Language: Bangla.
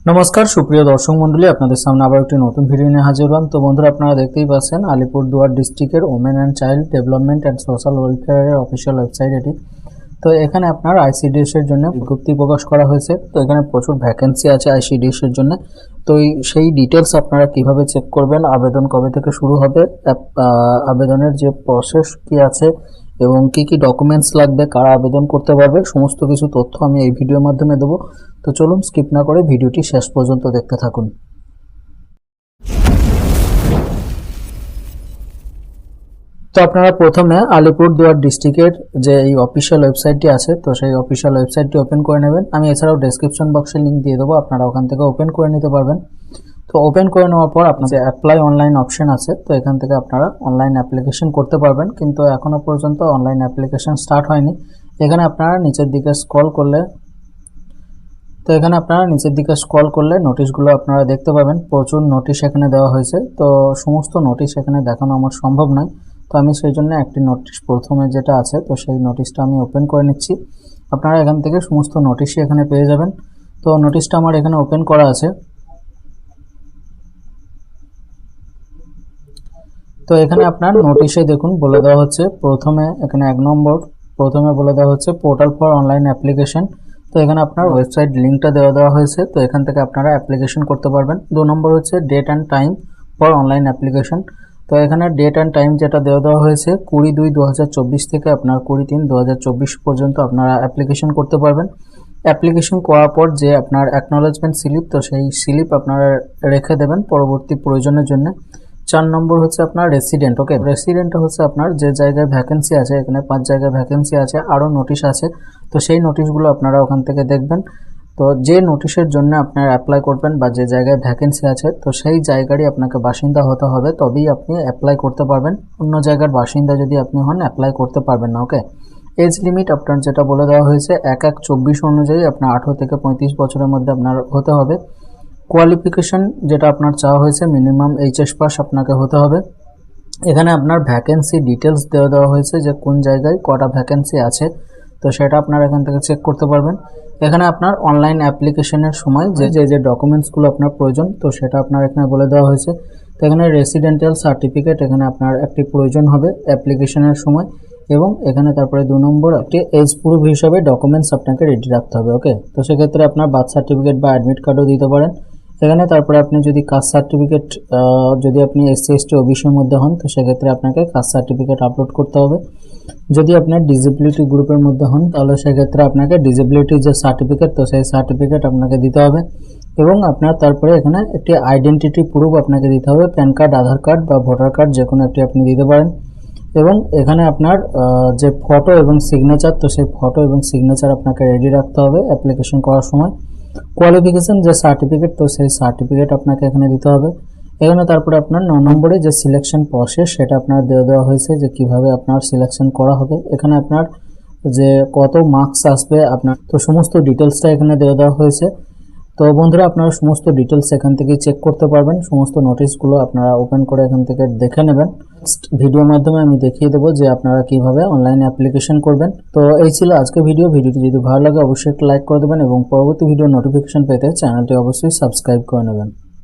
নমস্কার সুপ্রিয় দর্শক মণ্ডলী, আপনাদের সামনে আবার একটি নতুন ভিডিও নিয়ে হাজির হলাম। তো বন্ধুরা, আপনারা দেখতেই পাচ্ছেন আলিপুরদুয়ার ডিস্ট্রিক্টের women and child development and social ওয়েলফেয়ারের অফিসিয়াল ওয়েবসাইট এটি। তো এখানে আপনার আইসিডিএস এর জন্য বিজ্ঞপ্তি প্রকাশ করা হয়েছে। তো এখানে প্রচুর ভ্যাকেন্সি আছে আইসিডিএস এর জন্য। তো সেই ডিটেলস আপনারা কিভাবে চেক করবেন, আবেদন কবে থেকে শুরু হবে, আবেদনের যে প্রসেস কি আছে এবং কি কি ডকুমেন্টস লাগবে, কারা আবেদন করতে পারবে, সমস্ত কিছু তথ্য আমি এই ভিডিওর মাধ্যমে দেবো। তো চলুন স্কিপ না করে ভিডিওটি শেষ পর্যন্ত দেখতে থাকুন। তো আপনারা প্রথমে আলিপুরদুয়ার ডিস্ট্রিক্টের যে এই অফিসিয়াল ওয়েবসাইটটি আছে, তো সেই অফিসিয়াল ওয়েবসাইটটি ওপেন করে নেবেন। আমি এছাড়াও ডেসক্রিপশন বক্সে লিঙ্ক দিয়ে দেবো, আপনারা ওখান থেকে ওপেন করে নিতে পারবেন। তো ওপেন করে নেওয়ার পর আপনার যে অ্যাপ্লাই অনলাইন অপশন আছে, তো এখান থেকে আপনারা অনলাইন অ্যাপ্লিকেশন করতে পারবেন, কিন্তু এখনও পর্যন্ত অনলাইন অ্যাপ্লিকেশন স্টার্ট হয়নি। এখানে আপনারা নিচের দিকে স্ক্রল করলে নোটিশগুলো আপনারা দেখতে পাবেন। প্রচুর নোটিশ এখানে দেওয়া হয়েছে। তো সমস্ত নোটিশ এখানে দেখানো আমার সম্ভব নয়, তো আমি সেই জন্য একটি নোটিশ প্রথমে যেটা আছে, তো সেই নোটিশটা আমি ওপেন করে নিচ্ছি। আপনারা এখান থেকে সমস্ত নোটিশই এখানে পেয়ে যাবেন। তো নোটিশটা আমার এখানে ওপেন করা আছে। তো এখানে আপনার নোটিশে দেখুন বলে দেওয়া হচ্ছে, প্রথমে এখানে 1 নম্বর প্রথমে বলে দেওয়া হচ্ছে পোর্টাল ফর অনলাইন অ্যাপ্লিকেশন। তো এখানে আপনার ওয়েবসাইট লিঙ্কটা দেওয়া হয়েছে, তো এখান থেকে আপনারা অ্যাপ্লিকেশন করতে পারবেন। 2 নম্বর হচ্ছে date and time for online application. তো এখানে ডেট অ্যান্ড টাইম যেটা দেওয়া হয়েছে 20/2/2024 থেকে আপনার 20/3/2024 পর্যন্ত আপনারা অ্যাপ্লিকেশন করতে পারবেন। অ্যাপ্লিকেশন করার পর যে আপনার অ্যাকনোলেজমেন্ট স্লিপ, তো সেই স্লিপ আপনারা রেখে দেবেন পরবর্তী প্রয়োজনের জন্য। 4 নম্বর হচ্ছে আপনার রেসিডেন্ট। ওকে, রেসিডেন্টটা হচ্ছে আপনার যে জায়গায় ভ্যাকেন্সি আছে, এখানে 5 জায়গায় ভ্যাকেন্সি আছে, আরও নোটিশ আছে। তো সেই নোটিশগুলো আপনারা ওখান থেকে দেখবেন। তো যে নোটিশের জন্য আপনারা অ্যাপ্লাই করবেন বা যে জায়গায় ভ্যাকেন্সি আছে, তো সেই জায়গারই আপনাকে বাসিন্দা হতে হবে, তবেই আপনি অ্যাপ্লাই করতে পারবেন। অন্য জায়গার বাসিন্দা যদি আপনি হন, অ্যাপ্লাই করতে পারবেন না। ওকে, এজ লিমিট আপনার যেটা বলে দেওয়া হয়েছে 1/1/24 অনুযায়ী আপনার 18 থেকে 35 বছরের মধ্যে আপনার হতে হবে। কোয়ালিফিকেশন যেটা আপনার চাওয়া হয়েছে মিনিমাম এইচএস পাস আপনাকে হতে হবে। এখানে আপনার ভ্যাকেন্সি ডিটেলস দেওয়া হয়েছে যে কোন জায়গায় কটা ভ্যাকেন্সি আছে, তো সেটা আপনারা এখান থেকে চেক করতে পারবেন। এখানে আপনার অনলাইন অ্যাপ্লিকেশনের সময় যে ডকুমেন্টসগুলো আপনার প্রয়োজন, তো সেটা আপনার এখানে বলে দেওয়া হয়েছে। তো এখানে রেসিডেন্টাল সার্টিফিকেট এখানে আপনার একটি প্রয়োজন হবে অ্যাপ্লিকেশনের সময়, এবং এখানে তারপরে 2 নম্বর একটি এজ প্রুফ হিসাবে ডকুমেন্টস আপনাকে রেডি রাখতে হবে। ওকে, তো সেক্ষেত্রে আপনার বার্থ সার্টিফিকেট বা অ্যাডমিট কার্ডও দিতে পারেন এখানে। তারপরে আপনি যদি কাস্ট সার্টিফিকেট, যদি আপনি এসসি এসটি ওবিসির মধ্যে হন, তো সেক্ষেত্রে আপনাকে কাস্ট সার্টিফিকেট আপলোড করতে হবে। যদি আপনার ডিসেবিলিটি গ্রুপের মধ্যে হন, তাহলে সেক্ষেত্রে আপনাকে ডিসেবিলিটি যে সার্টিফিকেট, তো সেই সার্টিফিকেট আপনাকে দিতে হবে। এবং আপনার তারপরে এখানে একটি আইডেন্টিটি প্রুফ আপনাকে দিতে হবে, প্যান কার্ড, আধার কার্ড বা ভোটার কার্ড, যে কোনো একটি আপনি দিতে পারেন। এবং এখানে আপনার যে ফটো এবং সিগনেচার, তো সেই ফটো এবং সিগনেচার আপনাকে রেডি রাখতে হবে অ্যাপ্লিকেশন করার সময়। কোয়ালিফিকেশন যে সার্টিফিকেট, তো সেই সার্টিফিকেট আপনাকে এখানে দিতে হবে। এখানে তারপরে আপনার 9 নম্বরে যে সিলেকশন প্রসেস, সেটা আপনার দেওয়া হয়েছে যে কিভাবে আপনার সিলেকশন করা হবে। এখানে আপনার যে কত মার্কস আসবে আপনার, তো সমস্ত ডিটেলসটা এখানে দেওয়া হয়েছে। তো বন্ধুরা, আপনারা সমস্ত ডিটেলস এখান থেকে চেক করতে পারবেন। সমস্ত নোটিশগুলো আপনারা ওপেন করে এখান থেকে দেখে নেবেন। ভিডিওর মাধ্যমে আমি দেখিয়ে দেবো যে আপনারা কিভাবে অনলাইন অ্যাপ্লিকেশন করবেন। তো এই ছিল আজকে ভিডিওটি যদি ভালো লাগে অবশ্যই একটা লাইক করে দেবেন এবং পরবর্তী ভিডিও নোটিফিকেশন পেতে চ্যানেলটি অবশ্যই সাবস্ক্রাইব করে নেবেন।